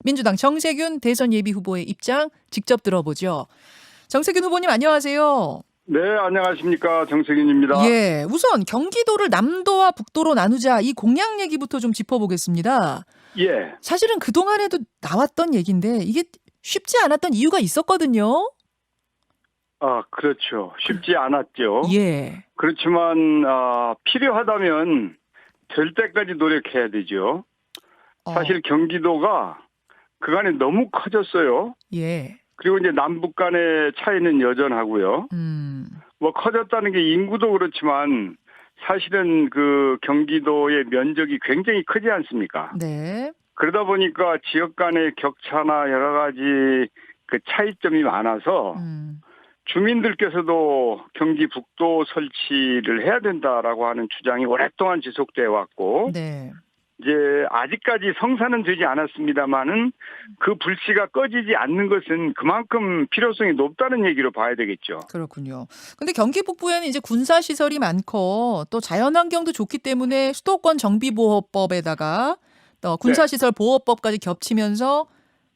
민주당 정세균 대선 예비 후보의 입장 직접 들어보죠. 정세균 후보님 안녕하세요. 네, 안녕하십니까. 정세균입니다. 예, 우선 경기도를 남도와 북도로 나누자 이 공약 얘기부터 좀 짚어보겠습니다. 예. 사실은 그동안에도 나왔던 얘기인데 이게 쉽지 않았던 이유가 있었거든요. 그렇죠. 쉽지 않았죠. 예. 그렇지만, 필요하다면 될 때까지 노력해야 되죠. 사실 경기도가 그간에 너무 커졌어요. 예. 그리고 이제 남북 간의 차이는 여전하고요. 뭐 커졌다는 게 인구도 그렇지만 사실은 그 경기도의 면적이 굉장히 크지 않습니까? 네. 그러다 보니까 지역 간의 격차나 여러 가지 그 차이점이 많아서 주민들께서도 경기 북도 설치를 해야 된다라고 하는 주장이 오랫동안 지속돼 왔고, 네. 이제 아직까지 성사는 되지 않았습니다만은 그 불씨가 꺼지지 않는 것은 그만큼 필요성이 높다는 얘기로 봐야 되겠죠. 그렇군요. 근데 경기 북부에는 이제 군사 시설이 많고 또 자연환경도 좋기 때문에 수도권 정비보호법에다가 또 군사시설 보호법까지 겹치면서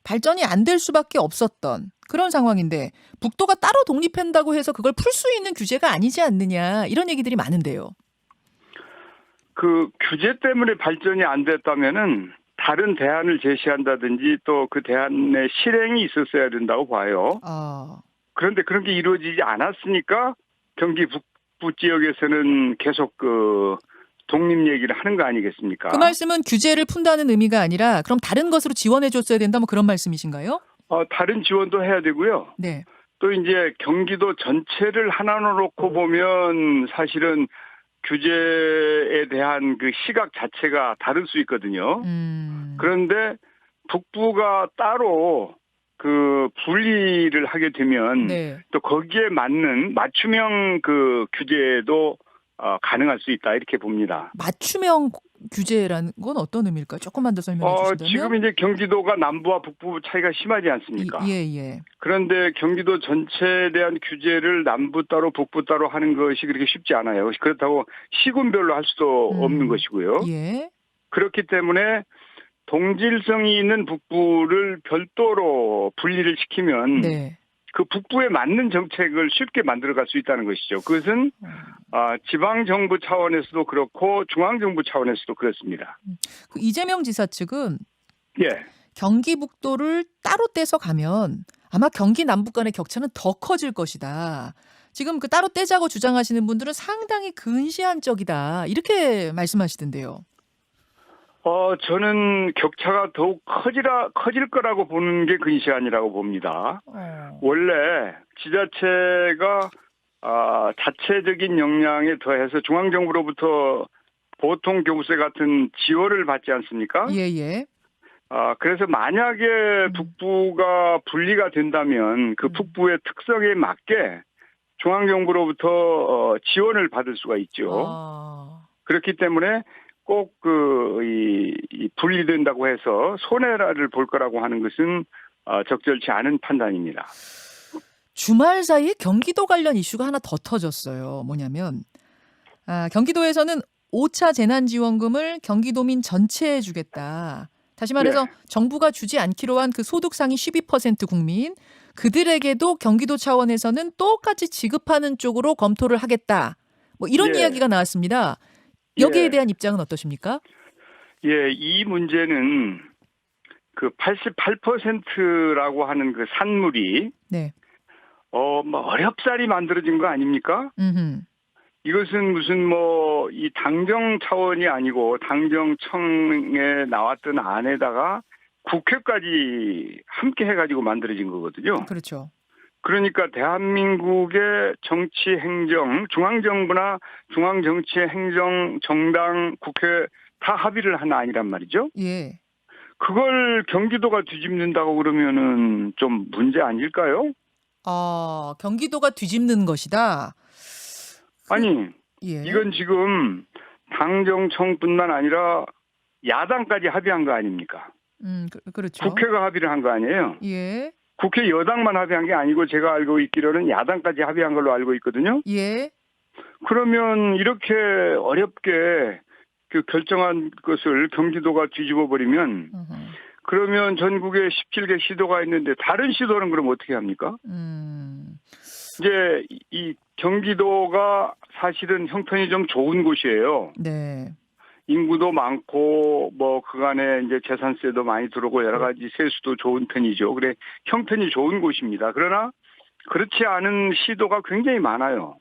발전이 안 될 수밖에 없었던 그런 상황인데 북도가 따로 독립한다고 해서 그걸 풀 수 있는 규제가 아니지 않느냐 이런 얘기들이 많은데요. 그 규제 때문에 발전이 안 됐다면은 다른 대안을 제시한다든지 또 그 대안의 실행이 있었어야 된다고 봐요. 그런데 그런 게 이루어지지 않았으니까 경기 북부 지역에서는 계속 그 독립 얘기를 하는 거 아니겠습니까? 그 말씀은 규제를 푼다는 의미가 아니라 그럼 다른 것으로 지원해 줬어야 된다 뭐 그런 말씀이신가요? 다른 지원도 해야 되고요. 네. 또 이제 경기도 전체를 하나로 놓고 보면 사실은 규제에 대한 그 시각 자체가 다를 수 있거든요. 그런데 북부가 따로 그 분리를 하게 되면 또 거기에 맞는 맞춤형 그 규제도 가능할 수 있다 이렇게 봅니다. 맞춤형 규제라는 건 어떤 의미일까요? 조금만 더 설명해 주신다면. 지금 이제 경기도가 남부와 북부 차이가 심하지 않습니까? 예. 그런데 경기도 전체에 대한 규제를 남부 따로 북부 따로 하는 것이 그렇게 쉽지 않아요. 그렇다고 시군별로 할 수도 없는 것이고요. 예. 그렇기 때문에 동질성이 있는 북부를 별도로 분리를 시키면 그 북부에 맞는 정책을 쉽게 만들어갈 수 있다는 것이죠. 그것은 지방정부 차원에서도 그렇고 중앙정부 차원에서도 그렇습니다. 그 이재명 지사 측은 예. 경기 북도를 따로 떼서 가면 아마 경기 남북 간의 격차는 더 커질 것이다. 지금 그 따로 떼자고 주장하시는 분들은 상당히 근시안적이다. 이렇게 말씀하시던데요. 저는 격차가 더욱 커질 거라고 보는 게 근시안이라고 봅니다. 원래 지자체가 자체적인 역량에 더해서 중앙정부로부터 보통 교부세 같은 지원을 받지 않습니까? 예. 그래서 만약에 북부가 분리가 된다면 그 북부의 특성에 맞게 중앙정부로부터 지원을 받을 수가 있죠. 그렇기 때문에 꼭 이 분리된다고 해서 손해를 볼 거라고 하는 것은 적절치 않은 판단입니다. 주말 사이에 경기도 관련 이슈가 하나 더 터졌어요. 뭐냐면 경기도에서는 5차 재난지원금을 경기도민 전체에 주겠다. 다시 말해서 정부가 주지 않기로 한 그 소득 상위 12% 국민 그들에게도 경기도 차원에서는 똑같이 지급하는 쪽으로 검토를 하겠다. 뭐 이런 이야기가 나왔습니다. 여기에 대한 입장은 어떠십니까? 예, 이 문제는 그 88%라고 하는 그 산물이 뭐 어렵사리 만들어진 거 아닙니까? 이것은 무슨 뭐 이 당정 차원이 아니고 당정청에 나왔던 안에다가 국회까지 함께 해가지고 만들어진 거거든요. 그렇죠. 그러니까 대한민국의 정치 행정, 중앙정부나 중앙정치 행정, 정당, 국회 다 합의를 한 안이란 말이죠. 예. 그걸 경기도가 뒤집는다고 그러면은 좀 문제 아닐까요? 경기도가 뒤집는 것이다. 아니, 이건 지금 당정청뿐만 아니라 야당까지 합의한 거 아닙니까? 그렇죠. 국회가 합의를 한 거 아니에요? 예. 국회 여당만 합의한 게 아니고 제가 알고 있기로는 야당까지 합의한 걸로 알고 있거든요. 예. 그러면 이렇게 어렵게 그 결정한 것을 경기도가 뒤집어 버리면 그러면 전국에 17개 시도가 있는데 다른 시도는 그럼 어떻게 합니까? 이제 이 경기도가 사실은 형편이 좀 좋은 곳이에요. 네. 인구도 많고 뭐 그간에 이제 재산세도 많이 들어오고 여러 가지 세수도 좋은 편이죠. 그래 형편이 좋은 곳입니다. 그러나 그렇지 않은 시도가 굉장히 많아요.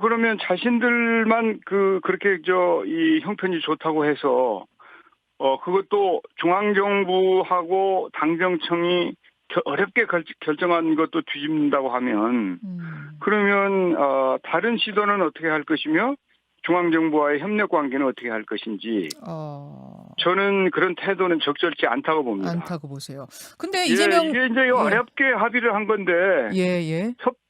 그러면 자신들만 그렇게 이 형편이 좋다고 해서 그것도 중앙정부하고 당정청이 어렵게 결정한 것도 뒤집는다고 하면 그러면 다른 시도는 어떻게 할 것이며 중앙정부와의 협력 관계는 어떻게 할 것인지 저는 그런 태도는 적절치 않다고 봅니다. 않다고 보세요. 근데 이재명 이게 이제 어렵게 합의를 한 건데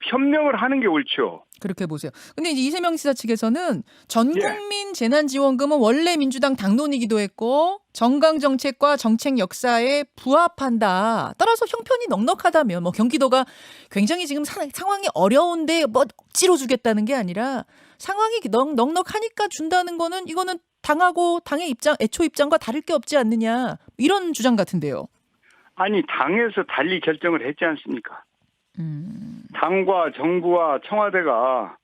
협력을 하는 게 옳죠. 그렇게 보세요. 근데 이제 이재명 지사 측에서는 전국민 재난지원금은 원래 민주당 당론이기도 했고 정강 정책과 정책 역사에 부합한다. 따라서 형편이 넉넉하다면 뭐 경기도가 굉장히 지금 상황이 어려운데 뭐 억지로 주겠다는 게 아니라 상황이 넉넉하니까 준다는 거는 이거는 당하고 당의 입장, 애초 입장과 다를 게 없지 않느냐. 이런 주장 같은데요. 아니 당에서 달리 결정을 했지 않습니까? 당과 정부와 청와대가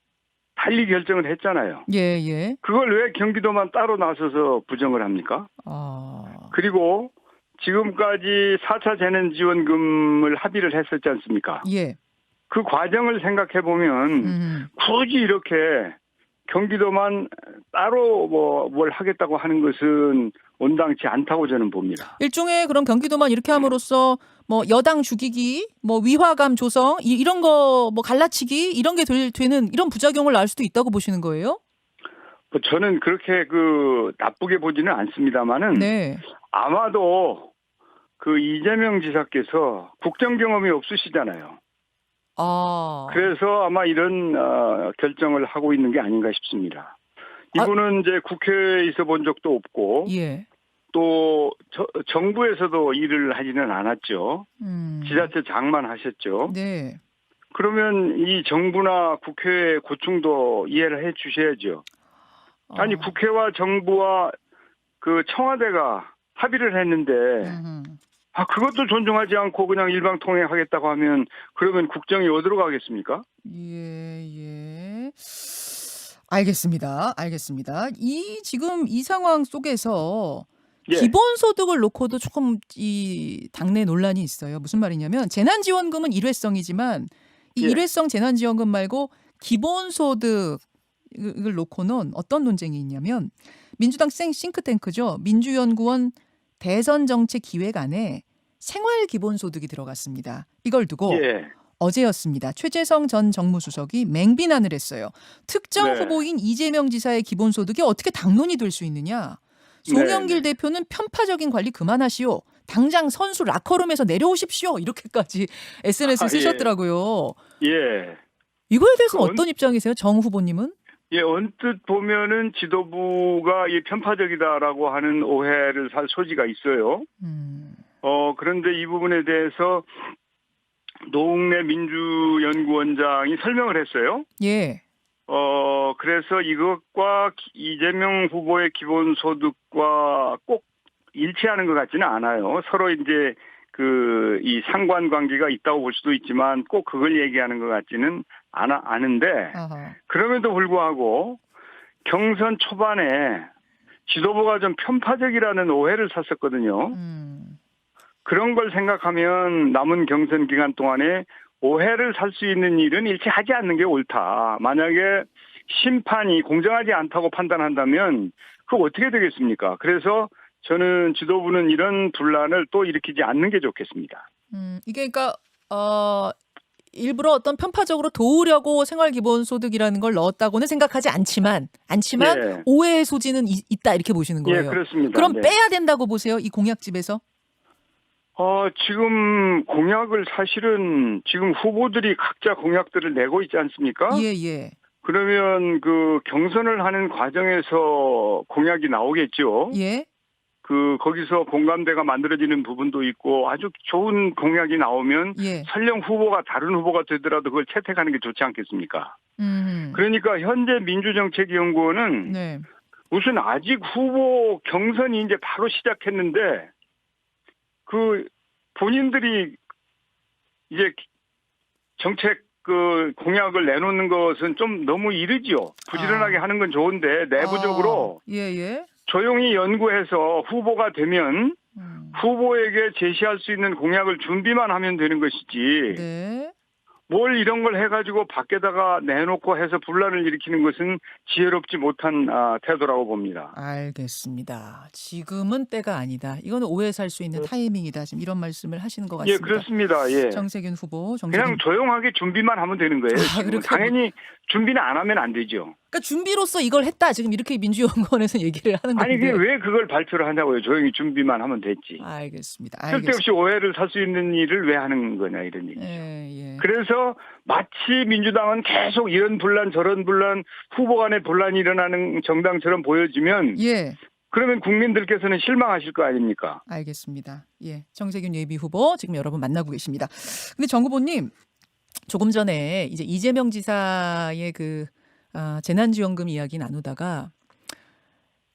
달리 결정을 했잖아요. 예. 그걸 왜 경기도만 따로 나서서 부정을 합니까? 그리고 지금까지 4차 재난지원금을 합의를 했었지 않습니까? 예. 그 과정을 생각해 보면 굳이 이렇게 경기도만 따로 뭘 하겠다고 하는 것은 온당치 않다고 저는 봅니다. 일종의 그럼 경기도만 이렇게 함으로써 뭐 여당 죽이기, 뭐 위화감 조성 이런 거 뭐 갈라치기 이런 게 되는 이런 부작용을 낳을 수도 있다고 보시는 거예요? 저는 그렇게 나쁘게 보지는 않습니다만은 아마도 이재명 지사께서 국정 경험이 없으시잖아요. 그래서 아마 이런 결정을 하고 있는 게 아닌가 싶습니다. 이분은 이제 국회에 있어 본 적도 없고 또 정부에서도 일을 하지는 않았죠. 지자체장만 하셨죠. 네. 그러면 이 정부나 국회의 고충도 이해를 해 주셔야죠. 아니 국회와 정부와 청와대가 합의를 했는데 그것도 존중하지 않고 그냥 일방통행하겠다고 하면 그러면 국정이 어디로 가겠습니까? 예. 알겠습니다. 지금 이 상황 속에서 기본소득을 놓고도 조금 이 당내 논란이 있어요. 무슨 말이냐면 재난지원금은 일회성이지만 이 일회성 재난지원금 말고 기본소득을 놓고는 어떤 논쟁이 있냐면 민주당 싱크탱크죠. 민주연구원 대선정책기획안에 생활기본소득이 들어갔습니다. 이걸 두고 어제였습니다. 최재성 전 정무수석이 맹비난을 했어요. 특정 후보인 이재명 지사의 기본소득이 어떻게 당론이 될 수 있느냐. 송영길 대표는 편파적인 관리 그만하시오. 당장 선수 라커룸에서 내려오십시오. 이렇게까지 SNS에 쓰셨더라고요. 이거에 대해서는 어떤 입장이세요? 정 후보님은? 언뜻 보면은 지도부가 편파적이다라고 하는 오해를 살 소지가 있어요. 그런데 이 부분에 대해서 노웅래 민주연구원장이 설명을 했어요. 그래서 이것과 이재명 후보의 기본소득과 꼭 일치하는 것 같지는 않아요. 서로 이제 이 상관관계가 있다고 볼 수도 있지만 꼭 그걸 얘기하는 것 같지는 않은데 그럼에도 불구하고 경선 초반에 지도부가 좀 편파적이라는 오해를 샀었거든요. 그런 걸 생각하면 남은 경선 기간 동안에 오해를 살 수 있는 일은 일체 하지 않는 게 옳다. 만약에 심판이 공정하지 않다고 판단한다면 그거 어떻게 되겠습니까? 그래서 저는 지도부는 이런 분란을 또 일으키지 않는 게 좋겠습니다. 이게 그러니까 일부러 어떤 편파적으로 도우려고 생활기본소득이라는 걸 넣었다고는 생각하지 않지만 오해의 소지는 있다 이렇게 보시는 거예요. 그렇습니다. 그럼 빼야 된다고 보세요? 이 공약집에서? 지금 공약을 사실은 지금 후보들이 각자 공약들을 내고 있지 않습니까? 그러면 경선을 하는 과정에서 공약이 나오겠죠. 거기서 공감대가 만들어지는 부분도 있고 아주 좋은 공약이 나오면 설령 후보가 다른 후보가 되더라도 그걸 채택하는 게 좋지 않겠습니까? 그러니까 현재 민주정책연구원은 무슨 아직 후보 경선이 이제 바로 시작했는데 그 본인들이 이제 정책 그 공약을 내놓는 것은 좀 너무 이르지요. 부지런하게 하는 건 좋은데 내부적으로 예. 조용히 연구해서 후보가 되면 후보에게 제시할 수 있는 공약을 준비만 하면 되는 것이지. 네. 뭘 이런 걸 해가지고 밖에다가 내놓고 해서 분란을 일으키는 것은 지혜롭지 못한 태도라고 봅니다. 알겠습니다. 지금은 때가 아니다. 이거는 오해 살 수 있는 타이밍이다. 지금 이런 말씀을 하시는 것 같습니다. 예, 그렇습니다. 예. 정세균 후보. 그냥 조용하게 준비만 하면 되는 거예요. 그렇게 당연히 준비는 안 하면 안 되죠. 그러니까 준비로서 이걸 했다. 지금 이렇게 민주연구원에서 얘기를 하는 건데. 아니 왜 그걸 발표를 하냐고요. 조용히 준비만 하면 됐지. 알겠습니다. 쓸데없이 오해를 살 수 있는 일을 왜 하는 거냐 이런 얘기죠. 예. 그래서 마치 민주당은 계속 이런 분란 저런 분란 후보 간의 분란이 일어나는 정당처럼 보여지면 예. 그러면 국민들께서는 실망하실 거 아닙니까? 알겠습니다. 예. 정세균 예비 후보 지금 여러분 만나고 계십니다. 근데 정 후보님 조금 전에 이제 이재명 지사의 그 재난지원금 이야기 나누다가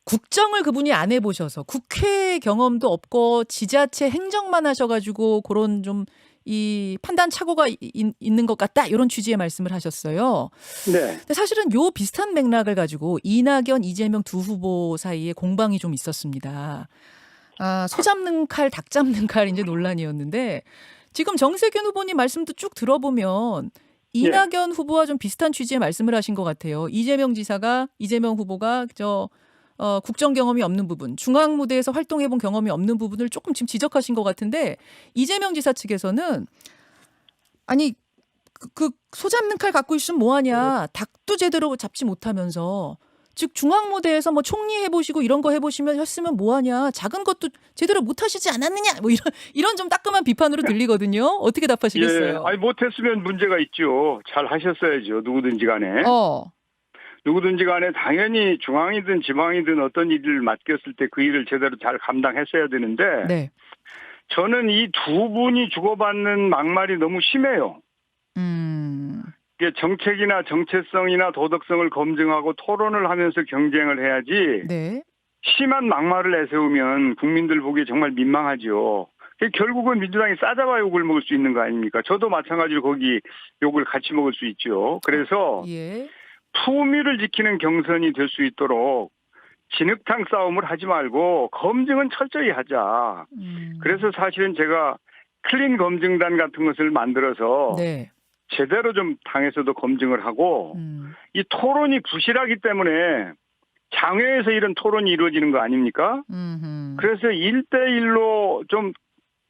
국정을 그분이 안 해보셔서 국회 경험도 없고 지자체 행정만 하셔가지고 그런 좀 이 판단 착오가 있는 것 같다 이런 취지의 말씀을 하셨어요. 네. 근데 사실은 요 비슷한 맥락을 가지고 이낙연, 이재명 두 후보 사이에 공방이 좀 있었습니다. 소 잡는 칼, 닭 잡는 칼 이제 논란이었는데 지금 정세균 후보님 말씀도 쭉 들어보면 이낙연 후보와 좀 비슷한 취지의 말씀을 하신 것 같아요. 이재명 후보가 국정 경험이 없는 부분, 중앙 무대에서 활동해본 경험이 없는 부분을 조금 지금 지적하신 것 같은데 이재명 지사 측에서는 아니 소 잡는 칼 갖고 있으면 뭐하냐, 닭도 제대로 잡지 못하면서 즉 중앙 무대에서 뭐 총리 해보시고 이런 거 해보시면 했으면 뭐하냐, 작은 것도 제대로 못하시지 않았느냐, 뭐 이런 좀 따끔한 비판으로 들리거든요. 어떻게 답하시겠어요? 예. 아니 못했으면 문제가 있죠. 잘 하셨어야죠. 누구든지 간에. 누구든지 간에 당연히 중앙이든 지방이든 어떤 일을 맡겼을 때 그 일을 제대로 잘 감당했어야 되는데 네. 저는 이 두 분이 주고받는 막말이 너무 심해요. 이게 정책이나 정체성이나 도덕성을 검증하고 토론을 하면서 경쟁을 해야지 네. 심한 막말을 내세우면 국민들 보기에 정말 민망하죠. 결국은 민주당이 싸잡아 욕을 먹을 수 있는 거 아닙니까? 저도 마찬가지로 거기 욕을 같이 먹을 수 있죠. 그래서 예. 품위를 지키는 경선이 될 수 있도록 진흙탕 싸움을 하지 말고 검증은 철저히 하자. 그래서 사실은 제가 클린 검증단 같은 것을 만들어서 네. 제대로 좀 당에서도 검증을 하고 이 토론이 부실하기 때문에 장외에서 이런 토론이 이루어지는 거 아닙니까? 그래서 1대1로 좀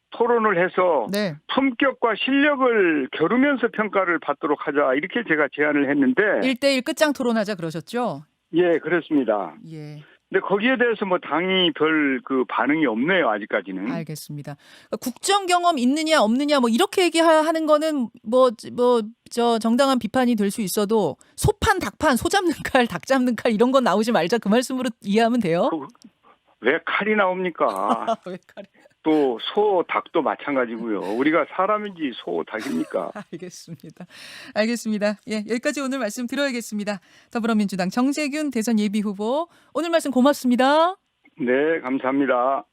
토론을 해서 네. 품격과 실력을 겨루면서 평가를 받도록 하자 이렇게 제가 제안을 했는데 1대1 끝장 토론하자 그러셨죠? 예, 그렇습니다. 예. 근데 거기에 대해서 뭐 당이 별 그 반응이 없네요, 아직까지는. 알겠습니다. 그러니까 국정 경험 있느냐 없느냐 뭐 이렇게 얘기하는 거는 정당한 비판이 될 수 있어도 소판, 닭판, 소 잡는 칼, 닭 잡는 칼 이런 건 나오지 말자 그 말씀으로 이해하면 돼요? 왜 칼이 나옵니까? 왜 칼이? 또 소, 닭도 마찬가지고요. 우리가 사람인지 소, 닭입니까? 알겠습니다. 예, 여기까지 오늘 말씀 들어야겠습니다. 더불어민주당 정세균 대선 예비 후보 오늘 말씀 고맙습니다. 네, 감사합니다.